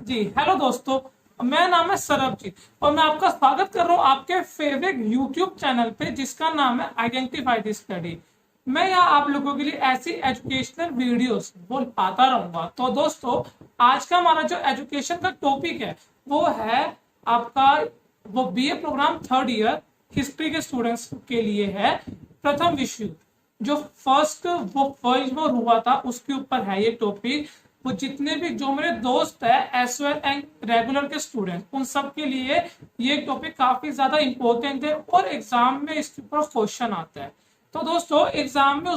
जी hello दोस्तों। मेरा नाम है सरबजीत और मैं आपका स्वागत कर रहा हूँ आपके फेवरेट यूट्यूब चैनल पे जिसका नाम है आइडेंटिफाई द स्टडी। मैं यहाँ आप लोगों के लिए ऐसी एजुकेशनल वीडियोस बोल पाता रहूंगा। तो दोस्तों, आज का हमारा जो एजुकेशन का टॉपिक है वो है आपका वो BA programme third year history के स्टूडेंट्स के लिए है। प्रथम विश्व युद्ध, जो फर्स्ट वो वर्ल्ड वॉर हुआ था उसके ऊपर है ये टॉपिक। वो जितने भी जो मेरे दोस्त है एस वेल एंड रेगुलर के स्टूडेंट, उन सब के लिए ये टॉपिक काफी ज्यादा इंपॉर्टेंट है और एग्जाम में इसके ऊपर क्वेश्चन आता है। तो दोस्तों, एग्जाम में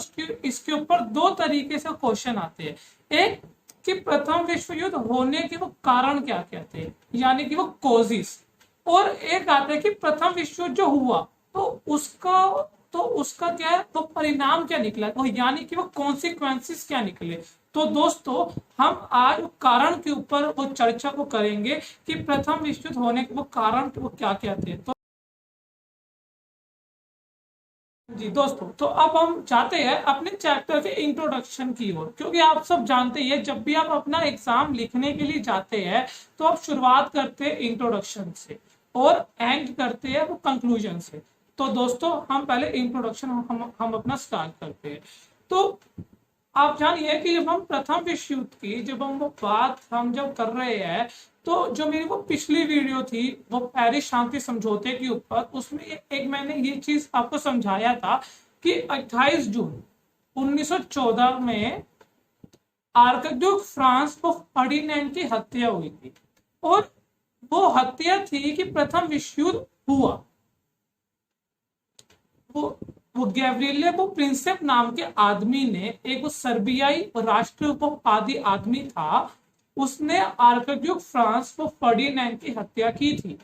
इसके ऊपर दो तरीके से क्वेश्चन आते हैं। एक कि प्रथम विश्व युद्ध होने के वो कारण क्या क्या थे, यानी कि वो कॉजेस, और एक आता है कि प्रथम विश्व युद्ध जो हुआ तो उसका क्या है, वो परिणाम क्या निकला, वो यानी कि वो कॉन्सिक्वेंसेस क्या निकले। तो दोस्तों, हम आज कारण के ऊपर वो चर्चा को करेंगे कि प्रथम विश्व युद्ध होने के वो कारण वो क्या क्या थे। तो जी दोस्तों, तो अब हम चाहते हैं अपने चैप्टर के इंट्रोडक्शन की ओर, क्योंकि आप सब जानते हैं जब भी आप अपना एग्जाम लिखने के लिए जाते हैं तो आप शुरुआत करते हैं इंट्रोडक्शन से और एंड करते हैं वो कंक्लूजन से। तो दोस्तों, हम पहले इंट्रोडक्शन हम अपना स्टार्ट करते हैं। तो आप जानिए कि जब हम प्रथम विश्व युद्ध की जब हम वो बात हम जब कर रहे हैं, तो जो मेरी वो पिछली वीडियो थी वो पेरिस शांति समझौते के ऊपर, उसमें एक मैंने ये चीज आपको समझाया था कि 28 जून 1914 में आर्कड्यूक फ्रांस वो फर्डिनेंड की हत्या हुई थी। और वो हत्या थी कि प्रथम विश्व युद्ध हुआ। वो वो गैब्रिएले वो प्रिंसेप नाम के आदमी ने, एक वो सर्बियाई राष्ट्रवादी आदमी था, उसने आर्कड्यूक फ्रांस वो फर्डिनेंड की हत्या की थी।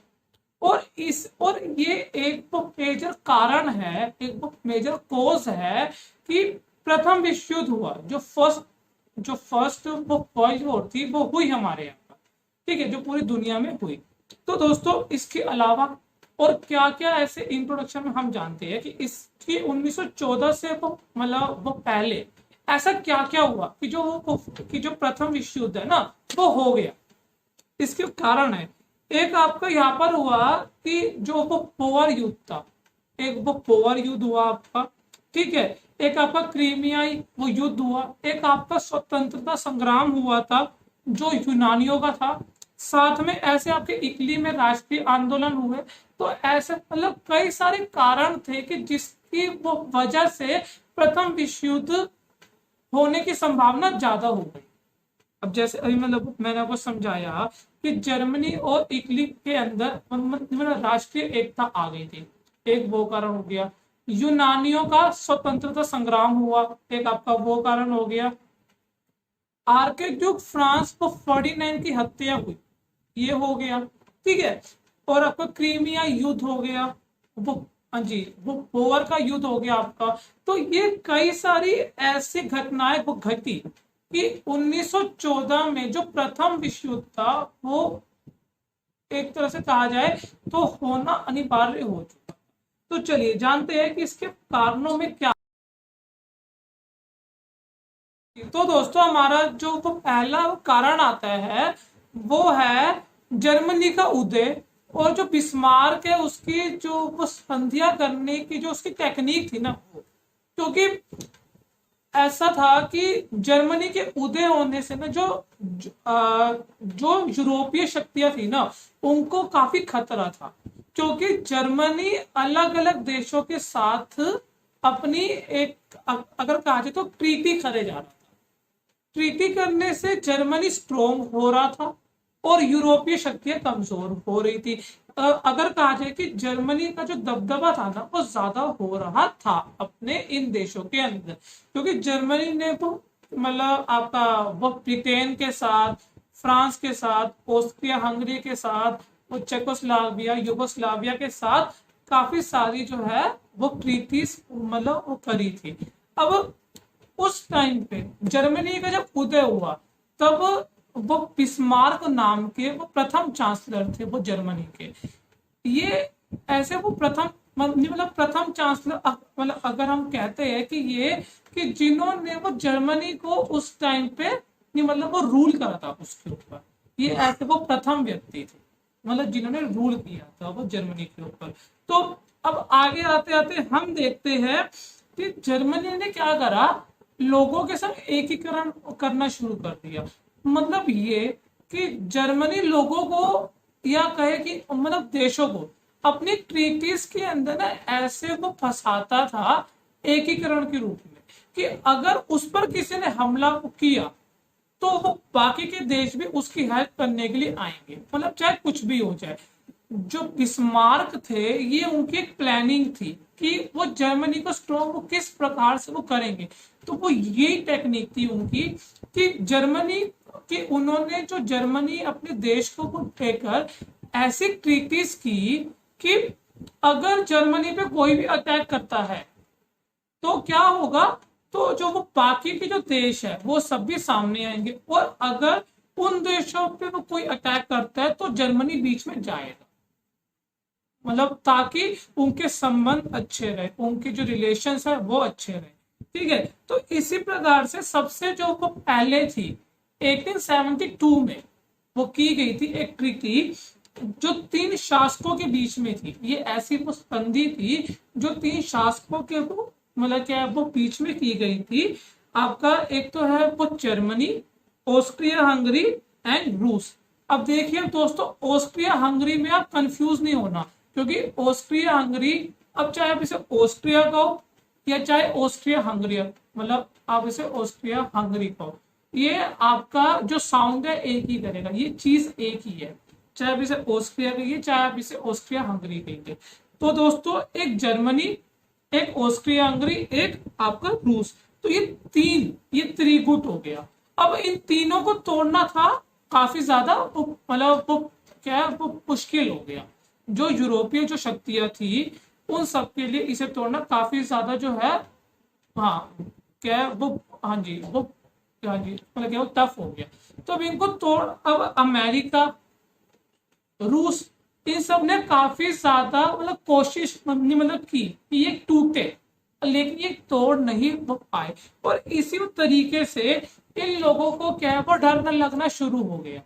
और ये एक वो मेजर कारण है, एक वो मेजर कोज है कि प्रथम विश्व युद्ध हुआ। जो फर्स्ट वो वर्ल्ड वॉर थी वो हुई हमारे यहाँ पर, ठीक है, जो पूरी दुनिया में हुई। तो दोस्तों, इसके अलावा और क्या क्या ऐसे इंट्रोडक्शन में हम जानते हैं कि इसकी 1914 से वो मतलब वो पहले ऐसा क्या क्या हुआ कि जो प्रथम विश्व युद्ध है ना वो हो गया। इसके कारण है, एक आपका यहाँ पर हुआ कि जो वो पोवर युद्ध था, एक वो पोवर युद्ध हुआ आपका, ठीक है। एक आपका क्रीमियाई वो युद्ध हुआ, एक आपका स्वतंत्रता संग्राम हुआ था जो यूनानियों का था। साथ में ऐसे आपके इटली में राष्ट्रीय आंदोलन हुए। तो ऐसे मतलब कई सारे कारण थे कि जिसकी वो वजह से प्रथम विश्व युद्ध होने की संभावना ज्यादा हो गई। अब जैसे अभी मतलब मैंने आपको समझाया कि जर्मनी और इटली के अंदर मतलब राष्ट्रीय एकता आ गई थी, एक वो कारण हो गया। यूनानियों का स्वतंत्रता संग्राम हुआ, एक आपका वो कारण हो गया। आर्कड्यूक फ्रांस को फर्डिनेंड की हत्या हुई, ये हो गया, ठीक है। और आपका क्रीमिया युद्ध हो गया, वो हाँ जी वो पोवर का युद्ध हो गया आपका। तो ये कई सारी ऐसी घटनाएं वो घटी कि 1914 में जो प्रथम विश्व युद्ध था वो एक तरह से कहा जाए तो होना अनिवार्य हो चुका। तो चलिए जानते हैं कि इसके कारणों में क्या। तो दोस्तों, हमारा जो वो पहला कारण आता है वो है जर्मनी का उदय। और जो बिस्मार्क है उसकी जो वो संधियां करने की जो उसकी टेक्निक थी ना, वो क्योंकि ऐसा था कि जर्मनी के उदय होने से ना जो यूरोपीय शक्तियां थी ना उनको काफी खतरा था, क्योंकि जर्मनी अलग अलग देशों के साथ अपनी एक अगर कहा जाए तो ट्रीटी करे जा रहा था। ट्रीटी करने से जर्मनी स्ट्रोंग हो रहा था और यूरोपीय शक्तियां कमजोर हो रही थी। अगर कहा जाए कि जर्मनी का जो दबदबा था ना वो ज्यादा हो रहा था अपने इन देशों के अंदर, क्योंकि जर्मनी ने वो मतलब आपका वो ब्रिटेन के साथ, फ्रांस के साथ, ऑस्ट्रिया हंगरी के साथ, वो चेकोस्लाविया युगोस्लाविया के साथ काफी सारी जो है वो ट्रीटीज मतलब वो करी थी। अब उस टाइम पे जर्मनी का जब उदय हुआ तब वो बिस्मार्क नाम के वो प्रथम चांसलर थे वो जर्मनी के। ये ऐसे वो प्रथम मतलब प्रथम चांसलर मतलब अगर हम कहते हैं कि ये कि जिन्होंने वो जर्मनी को उस टाइम पे मतलब वो रूल करा था उसके ऊपर, ये ऐसे वो प्रथम व्यक्ति थे, मतलब जिन्होंने रूल किया था वो जर्मनी के ऊपर। तो अब आगे आते आते हम देखते हैं कि जर्मनी ने क्या करा, लोगों के संग एकीकरण करना शुरू कर दिया। मतलब ये कि जर्मनी लोगों को, या कहे कि मतलब देशों को अपनी ट्रीटीज के अंदर ना ऐसे वो फंसाता था एकीकरण के रूप में, कि अगर उस पर किसी ने हमला किया तो वो बाकी के देश भी उसकी हेल्प करने के लिए आएंगे, मतलब चाहे कुछ भी हो जाए। जो बिस्मार्क थे, ये उनकी एक प्लानिंग थी कि वो जर्मनी को स्ट्रॉन्ग वो किस प्रकार से वो करेंगे। तो वो यही टेक्निक थी उनकी कि जर्मनी कि उन्होंने जो जर्मनी अपने देश को लेकर ऐसी ट्रीटीज की कि अगर जर्मनी पे कोई भी अटैक करता है तो क्या होगा, तो जो वो बाकी के जो देश है वो सब भी सामने आएंगे, और अगर उन देशों पे वो कोई अटैक करता है तो जर्मनी बीच में जाएगा, मतलब ताकि उनके संबंध अच्छे रहे, उनके जो रिलेशंस है वो अच्छे रहे। ठीक है, तो इसी प्रकार से सबसे जो वो पहले थी 1872 में वो की गई थी एक ट्रीटी जो 3 शासकों के बीच में थी। ये ऐसी वो संधि थी जो 3 शासकों के वो मतलब क्या है वो बीच में की गई थी। आपका एक तो है वो जर्मनी, ऑस्ट्रिया हंगरी एंड रूस। अब देखिए दोस्तों, ऑस्ट्रिया हंगरी में आप कंफ्यूज नहीं होना, क्योंकि ऑस्ट्रिया हंगरी, अब चाहे आप इसे ऑस्ट्रिया कहो या चाहे ऑस्ट्रिया हंगरी, मतलब आप इसे ऑस्ट्रिया हंगरी कहो, ये आपका जो साउंड है एक ही करेगा, ये चीज एक ही है, चाहे आप इसे ऑस्ट्रिया कहिए चाहे आप इसे ऑस्ट्रिया हंगरी कहिए। तो दोस्तों एक जर्मनी, एक ऑस्ट्रिया हंगरी, एक आपका रूस, तो ये त्रिगुट हो गया। अब इन तीनों को तोड़ना था काफी ज्यादा मतलब वो क्या है वो मुश्किल हो गया। जो यूरोपीय जो शक्तियां थी उन सब के लिए इसे तोड़ना काफी ज्यादा जो है, हाँ क्या है वो, हाँ जी वो, हाँ जी मतलब क्या वो टफ हो गया। तो अब इनको तोड़, अब अमेरिका, रूस, इन सब ने काफी ज्यादा मतलब कोशिश मतलब की कि ये टूटे, लेकिन ये तोड़ नहीं पाए। और इसी तरीके से इन लोगों को क्या है वो डर लगना शुरू हो गया।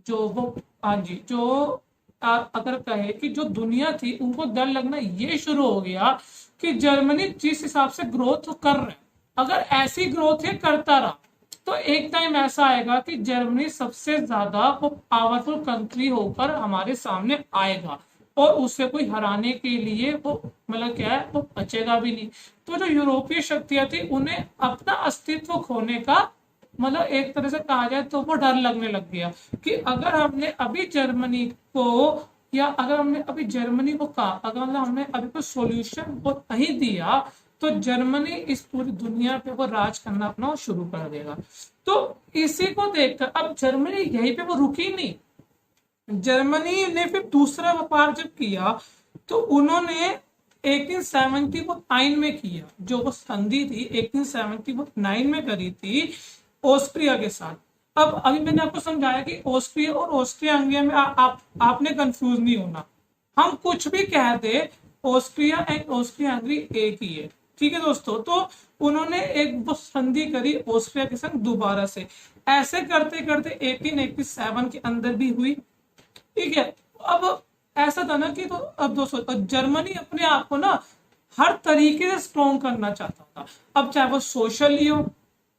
जो वो, हाँ जी, जो अगर कहे कि जो दुनिया थी उनको डर लगना ये शुरू हो गया कि जर्मनी जिस हिसाब से ग्रोथ कर रहा है, अगर ऐसी ग्रोथ ये करता रहा तो एक टाइम ऐसा आएगा कि जर्मनी सबसे ज्यादा वो पावरफुल कंट्री होकर हमारे सामने आएगा, और उसे कोई हराने के लिए वो मतलब क्या है वो बचेगा भी नहीं। तो जो यूरोपीय शक्तियां थी उन्हें अपना अस्तित्व खोने का मतलब एक तरह से कहा जाए तो वो डर लगने लग गया कि अगर हमने अभी जर्मनी को, या अगर हमने अभी जर्मनी को कहा, अगर मतलब हमने अभी कोई सोल्यूशन वो नहीं दिया तो जर्मनी इस पूरी दुनिया पे वो राज करना अपना शुरू कर देगा। तो इसी को देखकर अब जर्मनी यहीं पे वो रुकी नहीं, जर्मनी ने फिर दूसरा व्यापार जब किया तो उन्होंने 1879 में किया, जो वो संधि थी 1879 में करी थी ऑस्ट्रिया के साथ। अब अभी मैंने आपको समझाया कि ऑस्ट्रिया और ऑस्ट्रिया हंगेरी में आपने कंफ्यूज नहीं होना, हम कुछ भी कह दे ऑस्ट्रिया एंड ऑस्ट्रिया हंगरी एक ही है। ठीक है दोस्तों, तो उन्होंने एक वो संधि करी ऑस्ट्रिया के संग दोबारा से, ऐसे करते करते 1887 के अंदर भी हुई। ठीक है, अब ऐसा था ना कि तो अब दोस्तों जर्मनी अपने आप को ना हर तरीके से स्ट्रॉन्ग करना चाहता था। अब चाहे वो सोशली हो,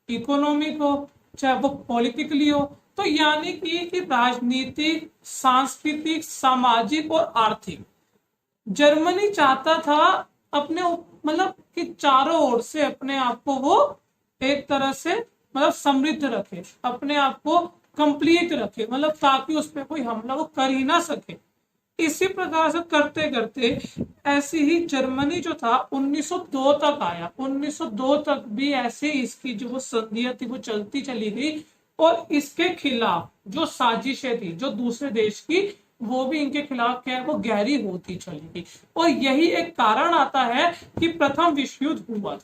इकोनॉमिक हो, चाहे वो पॉलिटिकली हो, तो यानी कि राजनीतिक, सांस्कृतिक, सामाजिक और आर्थिक, जर्मनी चाहता था अपने मतलब कि चारों ओर से अपने आप को वो एक तरह से मतलब समृद्ध रखे, अपने आप को कंप्लीट रखे, मतलब ताकि उस पर कोई हमला वो कर ही ना सके। इसी प्रकार से करते करते ऐसी ही जर्मनी जो था 1902 तक आया, 1902 तक भी ऐसे इसकी जो वो संधियां थी वो चलती चली गई, और इसके खिलाफ जो साजिशें थी जो दूसरे देश की, वो भी इनके खिलाफ क्या है वो गहरी होती चली गई, और यही एक कारण आता है कि प्रथम विश्व युद्ध हुआ था।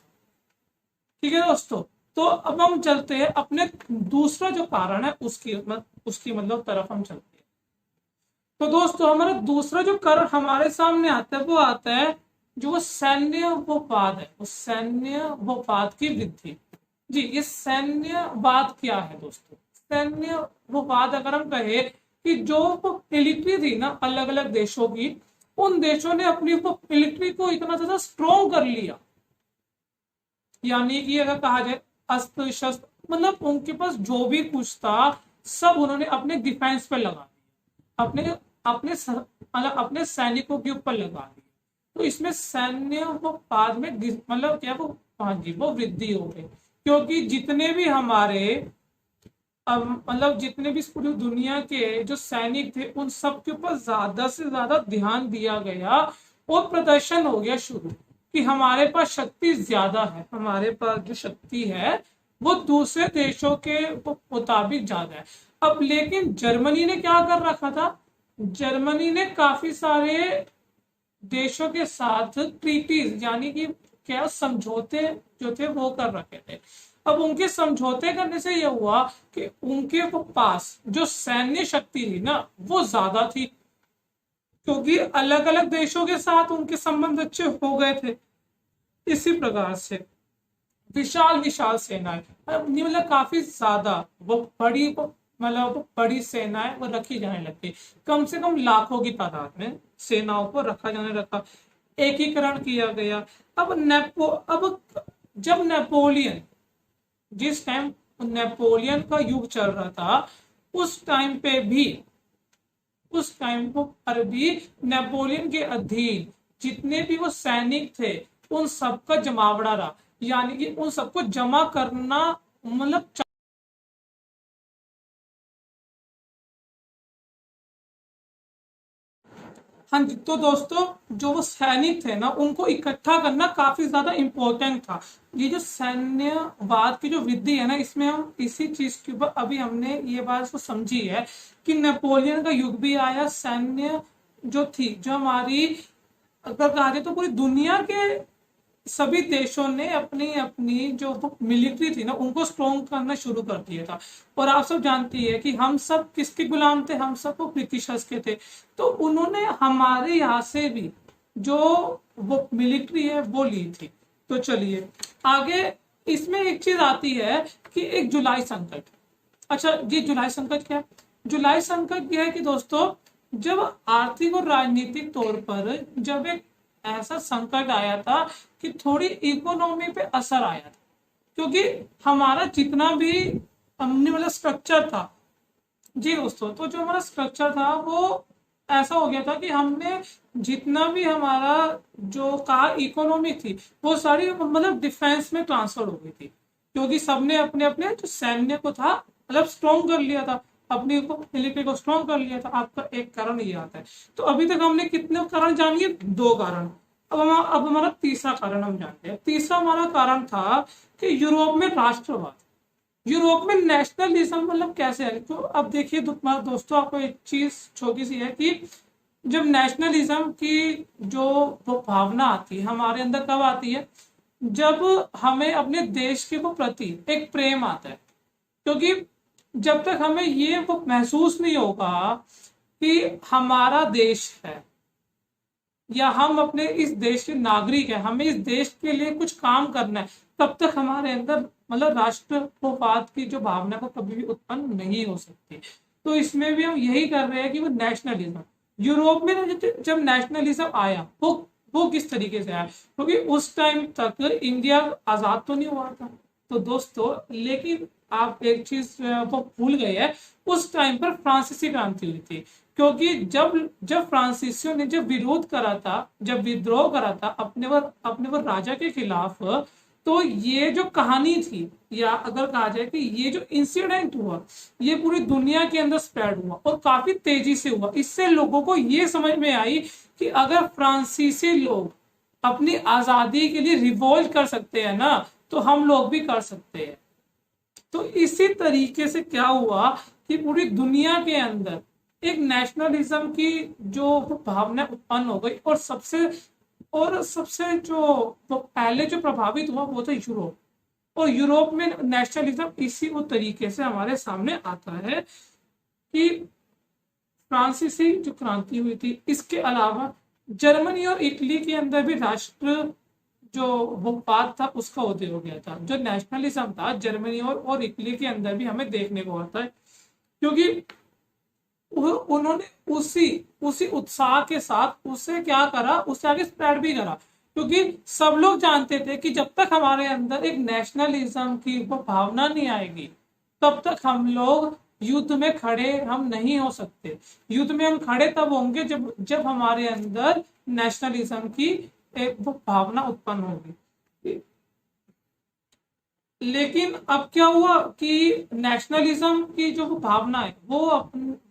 ठीक है दोस्तों, तो अब हम चलते हैं अपने दूसरा जो कारण है उसकी मतलब तरफ हम चलते हैं। तो दोस्तों हमारा दूसरा जो कारण हमारे सामने आता है वो आता है जो सैन्यवाद है, वो सैन्यवाद की वृद्धि। जी, ये सैन्यवाद क्या है दोस्तों? सैन्यवाद अगर हम कहे कि जो मिलिट्री थी ना अलग अलग देशों की, उन देशों ने अपनी मिलिट्री को इतना ज्यादा स्ट्रॉन्ग कर लिया, यानी कि अगर कहा जाए अस्त्र शस्त्र, मतलब उनके पास जो भी कुछ था सब उन्होंने अपने डिफेंस पे लगा दिया, अपने अपने मतलब अपने सैनिकों के ऊपर लगा दिया। तो इसमें सैन्य वो बाद में मतलब क्या वो, हाँ जी, वो वृद्धि हो गई, क्योंकि जितने भी हमारे मतलब जितने भी इस पूरी दुनिया के जो सैनिक थे उन सब के ऊपर ज्यादा से ज्यादा ध्यान दिया गया और प्रदर्शन हो गया शुरू कि हमारे पास शक्ति ज्यादा है, हमारे पास जो शक्ति है वो दूसरे देशों के मुताबिक ज्यादा है। अब लेकिन जर्मनी ने क्या कर रखा था, जर्मनी ने काफी सारे देशों के साथ ट्रीटीज यानी कि क्या समझौते जो थे वो कर रखे थे। अब उनके समझौते करने से यह हुआ कि उनके पास जो सैन्य शक्ति थी ना वो ज्यादा थी, क्योंकि अलग अलग देशों के साथ उनके संबंध अच्छे हो गए थे। इसी प्रकार से विशाल विशाल सेनाएं, मतलब काफी ज्यादा वो बड़ी मतलब बड़ी सेनाएं वो रखी जाने लगती, कम से कम लाखों की तादाद में सेनाओं को रखा जाने लगा, एकीकरण किया गया। अब जब नेपोलियन, जिस टाइम नेपोलियन का युग चल रहा था उस टाइम पर भी नेपोलियन के अधीन जितने भी वो सैनिक थे उन सबका जमावड़ा रहा, यानी कि उन सबको जमा करना मतलब। हाँ जी, तो दोस्तों जो वो सैनिक थे ना उनको इकट्ठा करना काफी ज्यादा इंपॉर्टेंट था। ये जो सैन्यवाद की जो वृद्धि है ना, इसमें हम इसी चीज के ऊपर अभी हमने ये बात को समझी है कि नेपोलियन का युग भी आया, सैन्य जो थी जो हमारी अगर कहा जाए तो पूरी दुनिया के सभी देशों ने अपनी अपनी जो मिलिट्री थी ना उनको स्ट्रॉन्ग करना शुरू कर दिया था। और आप सब जानती है कि हम सब किसके गुलाम थे, हम सब वो ब्रिटिशर्स के थे। तो उन्होंने हमारे यहाँ से भी जो वो मिलिट्री है वो ली थी। तो चलिए आगे, इसमें एक चीज आती है कि एक जुलाई संकट। अच्छा जी, जुलाई संकट क्या है? जुलाई संकट यह है कि दोस्तों जब आर्थिक और राजनीतिक तौर पर जब एक ऐसा संकट आया था कि थोड़ी इकोनॉमी पे असर आया था, क्योंकि हमारा जितना भी हमने मतलब स्ट्रक्चर था जी दोस्तों, तो जो हमारा स्ट्रक्चर था वो ऐसा हो गया था कि हमने जितना भी हमारा जो का इकोनॉमी थी वो सारी मतलब डिफेंस में ट्रांसफर हो गई थी, क्योंकि सबने अपने अपने जो सैन्य को था मतलब स्ट्रॉन्ग कर लिया था, अपनी मिलिट्री को स्ट्रॉन्ग कर लिया था। आपका एक कारण ये आता है। तो अभी तक हमने कितने कारण जानिए? 2 कारण। अब हमारा तीसरा कारण हम जानते हैं। तीसरा हमारा कारण था कि यूरोप में राष्ट्रवाद, यूरोप में नेशनलिज्म मतलब कैसे है। तो अब देखिए दोस्तों, आपको एक चीज छोटी सी है कि जब नेशनलिज्म की जो वो भावना आती है हमारे अंदर, कब आती है? जब हमें अपने देश के वो प्रति एक प्रेम आता है। क्योंकि जब तक हमें ये वो महसूस नहीं होगा कि हमारा देश है या हम अपने इस देश के नागरिक हैं, हमें इस देश के लिए कुछ काम करना है, तब तक हमारे अंदर मतलब राष्ट्रवाद की जो भावना को कभी भी उत्पन्न नहीं हो सकती। तो इसमें भी हम यही कर रहे हैं कि वो नेशनलिज्म यूरोप में जब नेशनलिज्म आया वो किस तरीके से आया, क्योंकि उस टाइम तक इंडिया आजाद तो नहीं हुआ था। तो दोस्तों लेकिन आप एक चीज वो भूल गए हैं, उस टाइम पर फ्रांसीसी क्रांति हुई थी, क्योंकि जब जब फ्रांसीसियों ने जब विरोध करा था, जब विद्रोह करा था अपने वो राजा के खिलाफ, तो ये जो कहानी थी या अगर कहा जाए कि ये जो इंसिडेंट हुआ ये पूरी दुनिया के अंदर स्प्रेड हुआ और काफी तेजी से हुआ। इससे लोगों को ये समझ में आई कि अगर फ्रांसीसी लोग अपनी आजादी के लिए रिवोल्ट कर सकते हैं ना, तो हम लोग भी कर सकते हैं। तो इसी तरीके से क्या हुआ कि पूरी दुनिया के अंदर एक नेशनलिज्म की जो भावना उत्पन्न हो गई, और सबसे जो वो पहले जो प्रभावित हुआ वो था यूरोप। और यूरोप में नेशनलिज्म इसी वो तरीके से हमारे सामने आता है कि फ्रांसीसी जो क्रांति हुई थी, इसके अलावा जर्मनी और इटली के अंदर भी जो वो बात था उसका उदय हो गया था। जो नेशनलिज्म था जर्मनी और इटली के अंदर भी हमें देखने को आता है, क्योंकि उन्होंने उसी उसी उत्साह के साथ उसे क्या करा, उसे आगे स्प्रेड भी करा। क्योंकि सब लोग जानते थे कि जब तक हमारे अंदर एक नेशनलिज्म की वो भावना नहीं आएगी, तब तक हम लोग युद्ध में खड़े हम नहीं हो सकते। युद्ध में हम खड़े तब होंगे जब जब हमारे अंदर नेशनलिज्म की एक वो भावना उत्पन्न होगी। लेकिन अब क्या हुआ कि नेशनलिज्म की जो भावना है वो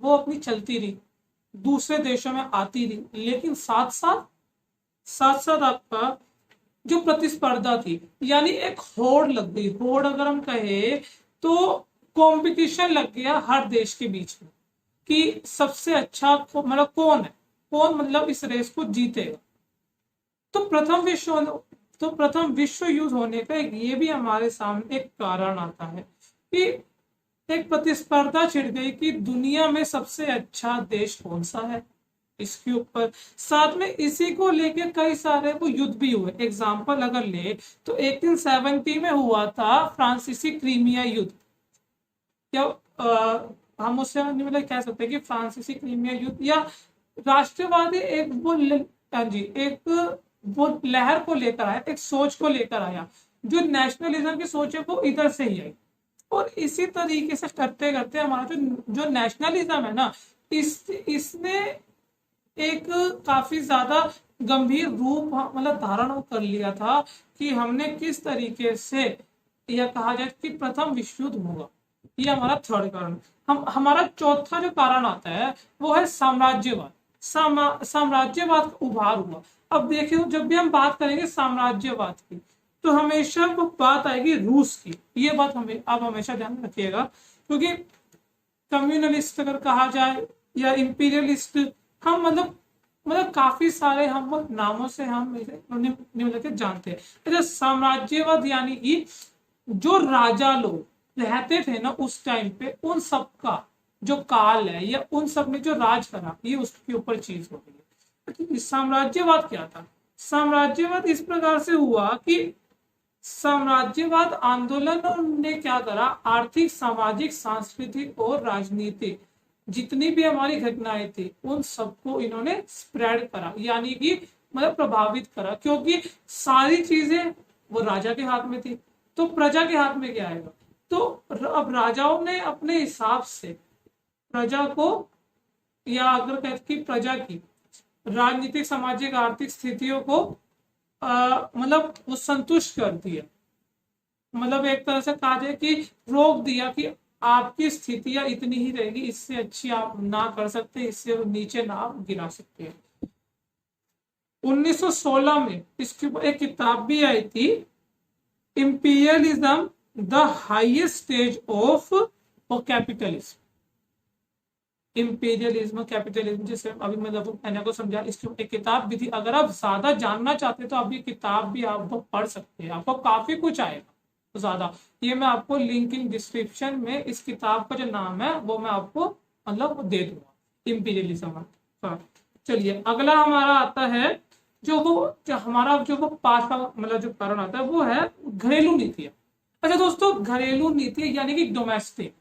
अपनी चलती रही, दूसरे देशों में आती रही, लेकिन साथ साथ आपका जो प्रतिस्पर्धा थी, यानी एक होड़ लग गई। होड़ अगर हम कहे तो कंपटीशन लग गया हर देश के बीच में कि सबसे अच्छा मतलब कौन है, कौन मतलब इस रेस को जीतेगा। तो प्रथम विश्व युद्ध होने का ये भी हमारे सामने एक कारण आता है कि एक प्रतिस्पर्धा छिड़ गई कि दुनिया में सबसे अच्छा देश कौन सा है इसके ऊपर। साथ में इसी को लेकर कई सारे वो युद्ध भी हुए। एग्जाम्पल अगर ले तो 1870 में हुआ था फ्रांसीसी क्रीमिया युद्ध। क्या हम उससे मतलब कह सकते हैं कि फ्रांसीसी क्रीमिया युद्ध या राष्ट्रवादी एक वो हाँ जी एक वो लहर को लेकर आया, एक सोच को लेकर आया। जो नेशनलिज्म की सोच है वो इधर से ही आई, और इसी तरीके से करते करते हमारा जो नेशनलिज्म है ना, इसने एक काफी ज्यादा गंभीर रूप मतलब धारण कर लिया था कि हमने किस तरीके से यह कहा जाए कि प्रथम विश्व युद्ध होगा। ये हमारा थर्ड कारण। हमारा चौथा जो कारण आता है वो है साम्राज्यवाद। साम्राज्यवाद का उभार हुआ। अब देखिए, जब भी हम बात करेंगे साम्राज्यवाद की तो हमेशा वो बात आएगी रूस की। ये बात हमें आप हमेशा ध्यान में रखिएगा, क्योंकि कम्युनलिस्ट अगर कहा जाए या इंपीरियलिस्ट, हम मतलब काफी सारे हम नामों से हम मतलब के जानते हैं। अच्छा, साम्राज्यवाद यानी कि जो राजा लोग रहते थे ना उस टाइम पे, उन सबका जो काल है या उन सब ने जो राज करा, ये उसके ऊपर चीज हो गई है। साम्राज्यवाद क्या था? साम्राज्यवाद इस प्रकार से हुआ कि साम्राज्यवाद आंदोलन ने क्या करा, आर्थिक, सामाजिक, सांस्कृतिक और राजनीतिक जितनी भी हमारी घटनाएं थी उन सबको इन्होंने स्प्रेड करा, यानी कि मतलब प्रभावित करा। क्योंकि सारी चीजें वो राजा के हाथ में थी, तो प्रजा के हाथ में क्या आएगा? तो अब राजाओं ने अपने हिसाब से प्रजा को, या अगर कहते कि प्रजा की राजनीतिक, सामाजिक, आर्थिक स्थितियों को मतलब वो संतुष्ट कर दिया। मतलब एक तरह से कहा जाए कि रोक दिया कि आपकी स्थितियां इतनी ही रहेगी, इससे अच्छी आप ना कर सकते, इससे नीचे ना आप गिरा सकते हैं। 1916 में इसके ऊपर एक किताब भी आई थी, imperialism the highest stage of capitalism. Imperialism, capitalism, जिसे अभी मतलब मैंने को समझा, इसकी एक किताब भी थी। अगर आप ज्यादा जानना चाहते हैं तो आप ये किताब भी आप पढ़ सकते हैं, आपको काफी कुछ आएगा तो ज्यादा। ये मैं आपको लिंक इन डिस्क्रिप्शन में इस किताब का जो नाम है वो मैं आपको मतलब दे दूंगा, इंपीरियलिज्म। चलिए, अगला हमारा आता है हमारा जो पांचवा मतलब जो कारण आता है वो है घरेलू नीतियां। अच्छा दोस्तों, घरेलू नीति यानी कि डोमेस्टिक,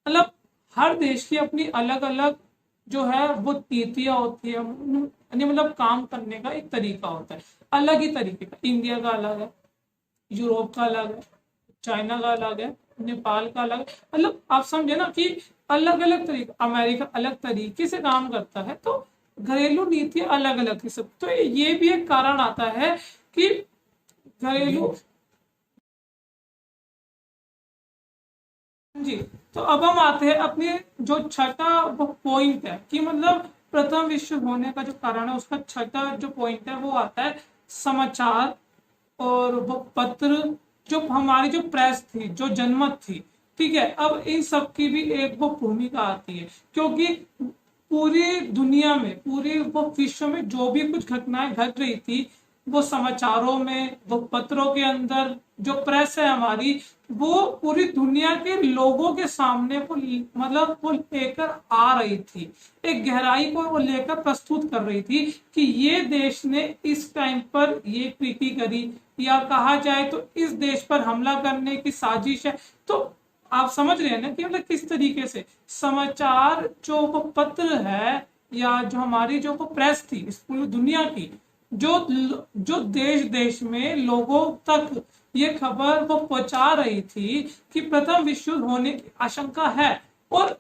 मतलब हर देश की अपनी अलग अलग जो है वो नीतियां होती है, मतलब काम करने का एक तरीका होता है, अलग ही तरीके का। इंडिया का अलग है, यूरोप का अलग है, चाइना का अलग है, नेपाल का अलग है। मतलब आप समझे ना कि अलग अलग तरीके, अमेरिका अलग तरीके से काम करता है, तो घरेलू नीति अलग अलग किस्म। तो ये भी एक कारण आता है कि घरेलू जी। तो अब हम आते हैं अपने जो छठा पॉइंट है कि मतलब प्रथम विश्व होने का जो कारण है, उसका छठा जो पॉइंट है वो आता है समाचार और वो पत्र, जो हमारी जो प्रेस थी, जो जनमत थी, ठीक है। अब इन सब की भी एक वो भूमिका आती है, क्योंकि पूरी दुनिया में, पूरे वो विश्व में जो भी कुछ घटनाएं घट रही थी, वो समाचारों में, वो पत्रों के अंदर, जो प्रेस है हमारी, वो पूरी दुनिया के लोगों के सामने वो मतलब वो लेकर आ रही थी, एक गहराई को वो लेकर प्रस्तुत कर रही थी कि ये देश ने इस टाइम पर ये ट्रीटी करी, या कहा जाए तो इस देश पर हमला करने की साजिश है। तो आप समझ रहे हैं ना कि मतलब किस तरीके से समाचार जो वो पत्र है, या जो हमारी जो वो प्रेस थी इस पूरी दुनिया की, जो जो देश देश में लोगों तक ये खबर वो पहुंचा रही थी कि प्रथम विश्व युद्ध होने की आशंका है, और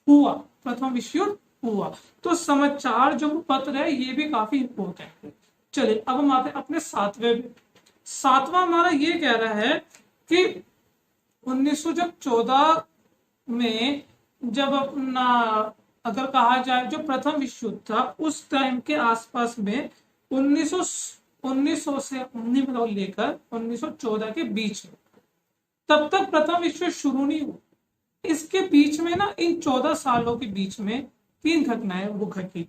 हुआ, प्रथम विश्व युद्ध हुआ। तो समाचार जो पत्र है ये भी काफी इंपॉर्टेंट है। चलिए अब हम आते हैं अपने सातवां हमारा ये कह रहा है कि 1914 में जब अपना अगर कहा जाए जो प्रथम विश्व युद्ध था उस टाइम के आसपास में 1900 से लेकर 1914 के बीच में, तब तक प्रथम विश्व युद्ध शुरू नहीं हुआ। इसके बीच में ना, इन 14 सालों के बीच में 3 घटनाएं वो घटी।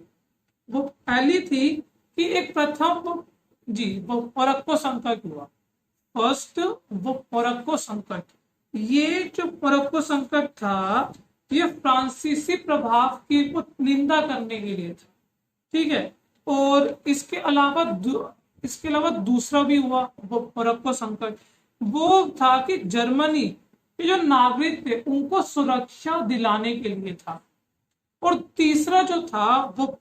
वो पहली थी कि एक प्रथम वो मोरक्को संकट हुआ। फर्स्ट वो मोरक्को संकट, ये जो मोरक्को संकट था ये फ्रांसीसी प्रभाव की वो निंदा करने के लिए था, ठीक है। और इसके अलावा दूसरा भी हुआ वो मोरक्को संकट, वो था कि जर्मनी के जो नागरिक थे उनको सुरक्षा दिलाने के लिए था। और तीसरा जो था वो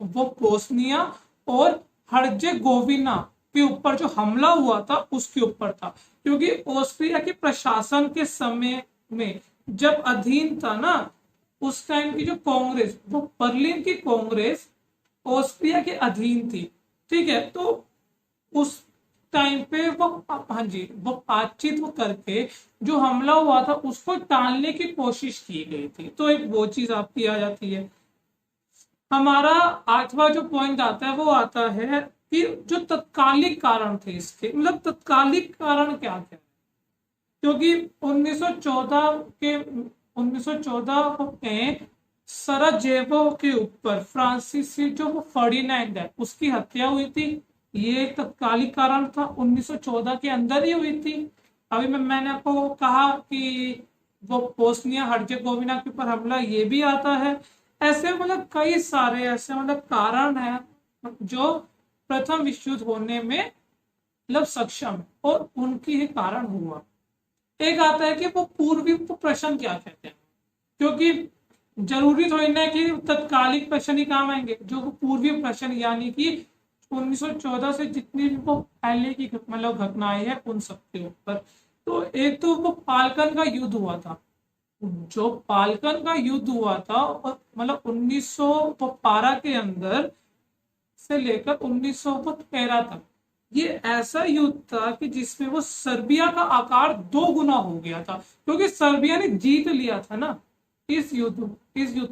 वो बोस्निया और हर्जेगोविना के ऊपर जो हमला हुआ था उसके ऊपर था, क्योंकि ऑस्ट्रिया के प्रशासन के समय में जब अधीन था ना, उस टाइम की जो कांग्रेस, वो बर्लिन की कांग्रेस ऑस्ट्रिया के अधीन थी, ठीक है। तो उस टाइम पे वो वो बातचीत वो करके जो हमला हुआ था उसको टालने की कोशिश की गई थी। तो एक वो चीज आपकी आ जाती है। हमारा 8वां जो पॉइंट आता है वो आता है कि जो तत्कालिक कारण थे इसके, मतलब तत्कालिक कारण क्या थे, क्योंकि 1914 में सराजेवो के ऊपर फ्रांसीसी जो वो फर्डिनेंड है उसकी हत्या हुई थी। ये एक तत्कालिक कारण था, 1914 के अंदर ही हुई थी। अभी मैंने आपको कहा कि वो बोस्निया हर्जेगोविना के ऊपर हमला, ये भी आता है। ऐसे मतलब कई सारे ऐसे मतलब कारण है जो प्रथम विश्व युद्ध होने में मतलब सक्षम है, और उनकी ही कारण हुआ। एक आता है कि वो पूर्वी प्रश्न क्या कहते हैं, क्योंकि जरूरी थोड़ी ना कि तत्कालिक प्रश्न ही काम आएंगे, जो पूर्वी प्रश्न यानी कि 1914 से जितनी भी वो पहले की मतलब घटनाएं हैं उन सबके ऊपर। तो एक तो वो पालकन का युद्ध हुआ था, जो पालकन का युद्ध हुआ था मतलब 1912 के अंदर से लेकर 1913 तक, ये ऐसा युद्ध था कि जिसमें वो सर्बिया का आकार 2 गुना हो गया था, क्योंकि सर्बिया ने जीत लिया था ना इस युद्ध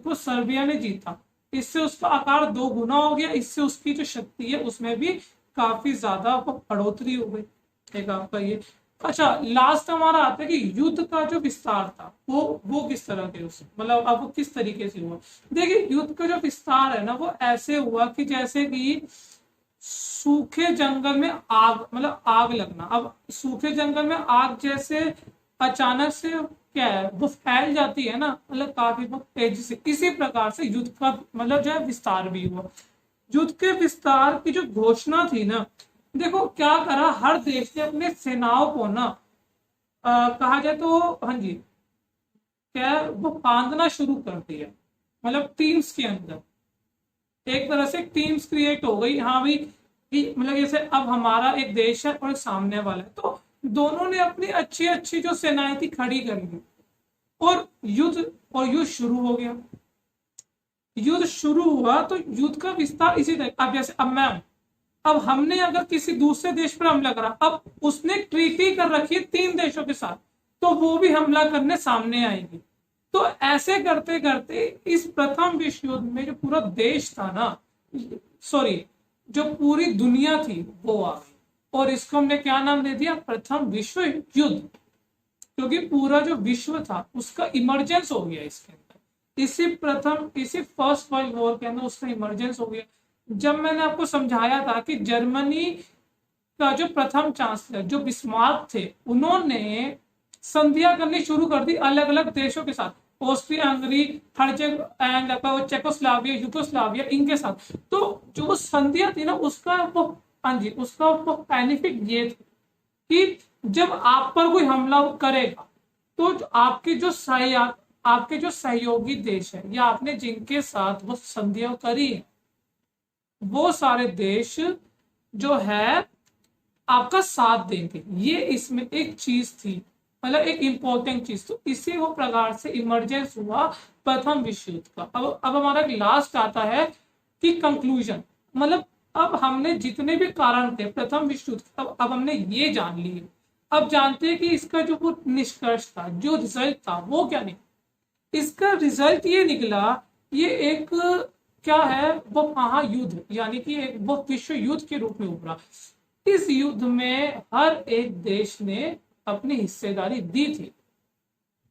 को सर्बिया ने जीता, इससे उसका आकार 2 गुना हो गया। इससे उसकी जो शक्ति है उसमें भी काफी ज्यादा बढ़ोतरी हो गई। एक आपका ये। अच्छा, लास्ट हमारा आता है कि युद्ध का जो विस्तार था वो किस तरह के मतलब अब वो किस तरीके से हुआ। देखिए, युद्ध का जो विस्तार है ना वो ऐसे हुआ कि जैसे कि सूखे जंगल में आग, मतलब आग लगना। अब सूखे जंगल में आग जैसे अचानक से क्या है वो फैल जाती है ना, मतलब काफी तेजी से, इसी प्रकार से युद्ध का मतलब जो है विस्तार भी हुआ। युद्ध के विस्तार की जो घोषणा थी ना, देखो क्या करा, हर देश ने अपने सेनाओं को ना कहा जाए तो क्या वो बांधना शुरू कर दिया, मतलब टीम्स के अंदर एक तरह से टीम्स क्रिएट हो गई। हाँ भाई, मतलब जैसे अब हमारा एक देश है और सामने वाला है, तो दोनों ने अपनी अच्छी अच्छी जो सेनाएं थी खड़ी कर ली, और युद्ध शुरू हो गया। युद्ध शुरू हुआ तो युद्ध का विस्तार इसी तरह। अब जैसे अब हमने अगर किसी दूसरे देश पर हमला करा, अब उसने ट्रीटी कर रखी है 3 देशों के साथ, तो वो भी हमला करने सामने आएगी। तो ऐसे करते करते इस प्रथम विश्व युद्ध में जो पूरा देश था ना, सॉरी जो पूरी दुनिया थी वो आ गई, और इसको हमने क्या नाम दे दिया, प्रथम विश्व युद्ध, क्योंकि पूरा जो विश्व था उसका इमरजेंस हो गया इसके अंदर। इसी फर्स्ट वर्ल्ड वॉर के अंदर उसका इमरजेंस हो गया। जब मैंने आपको समझाया था कि जर्मनी का जो प्रथम चांसलर जो बिस्मार्क थे, उन्होंने संधियां करनी शुरू कर दी अलग अलग देशों के साथ, Austria Hungary, and Czechoslovakia, Yugoslavia, इनके साथ। तो जो संधियां थी ना, उसका वो, हाँ जी, उसका वो बेनिफिट ये था कि जब आप पर कोई हमला करेगा तो आपके जो आपके जो सहयोगी देश है या आपने जिनके साथ वो संधियां करी है, वो सारे देश जो है आपका साथ देंगे। ये इसमें एक चीज थी, मतलब एक इंपॉर्टेंट चीज। तो इसी वो प्रकार से इमरजेंस हुआ प्रथम विश्व युद्ध का। अब हमारा लास्ट आता है कि कंक्लूजन, मतलब अब हमने जितने भी कारण थे प्रथम विश्व युद्ध, अब हमने ये जान लिए। अब जानते हैं कि इसका जो वो निष्कर्ष था, जो रिजल्ट था, वो क्या निकला। इसका रिजल्ट ये निकला, ये एक क्या है, वो महायुद्ध, यानी कि एक वो विश्व युद्ध के रूप में उभरा। इस युद्ध में हर एक देश ने अपनी हिस्सेदारी दी थी,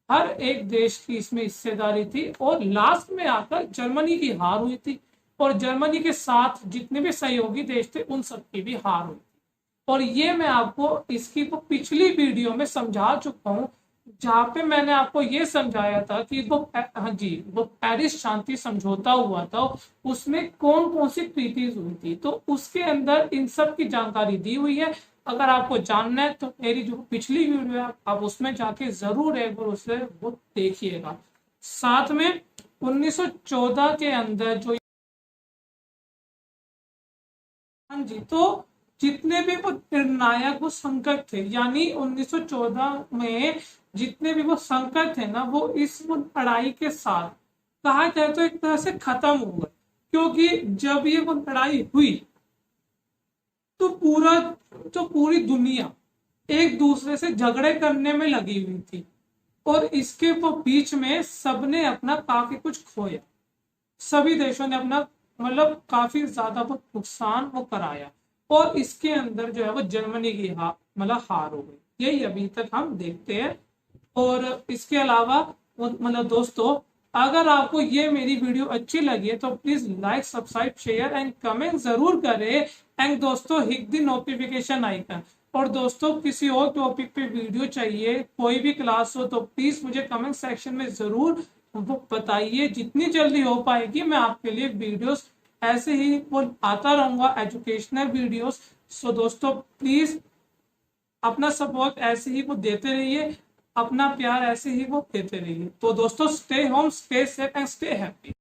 हर एक देश की इसमें हिस्सेदारी थी, और लास्ट में आकर जर्मनी की हार हुई थी, और जर्मनी के साथ जितने भी सहयोगी देश थे उन सबकी भी हार हुई थी। और ये मैं आपको इसकी वो पिछली वीडियो में समझा चुका हूं, जहां पे मैंने आपको ये समझाया था कि वो, हाँ जी, वो पेरिस शांति समझौता हुआ था, उसमें कौन कौन सी ट्रीटीज हुई थी, तो उसके अंदर इन सब की जानकारी दी हुई है। अगर आपको जानना है तो मेरी जो पिछली वीडियो है आप उसमें जाके जरूर एक बार उसे वो देखिएगा। साथ में 1914 के अंदर जो, हाँ जी, तो जितने भी वो निर्णायक वो संकट थे, यानी 1914 में जितने भी वो संकट थे ना, वो इस वो लड़ाई के साथ कहा जाए तो एक तरह से खत्म हो गए। क्योंकि जब ये वो लड़ाई हुई तो पूरी दुनिया एक दूसरे से झगड़े करने में लगी हुई थी, और इसके वो बीच में सबने अपना काफी कुछ खोया। सभी देशों ने अपना, मतलब काफी ज्यादा वो नुकसान वो कराया, और इसके अंदर जो है वो जर्मनी की मतलब हार हो गई। यही अभी तक हम देखते हैं। और इसके अलावा मतलब दोस्तों, अगर आपको ये मेरी वीडियो अच्छी लगी है तो please like, subscribe, share and comment जरूर करें। एंड दोस्तों, हिट द नोटिफिकेशन आइकन। और दोस्तों, किसी और टॉपिक पे वीडियो चाहिए, कोई भी क्लास हो, तो प्लीज मुझे कमेंट सेक्शन में जरूर वो बताइए। जितनी जल्दी हो पाएगी मैं आपके लिए वीडियोस ऐसे ही वो आता रहूंगा, एजुकेशनल वीडियोस। सो दोस्तों, प्लीज अपना सपोर्ट ऐसे ही वो देते रहिए, अपना प्यार ऐसे ही वो देते रहिए। तो दोस्तों, stay home, stay safe and stay happy.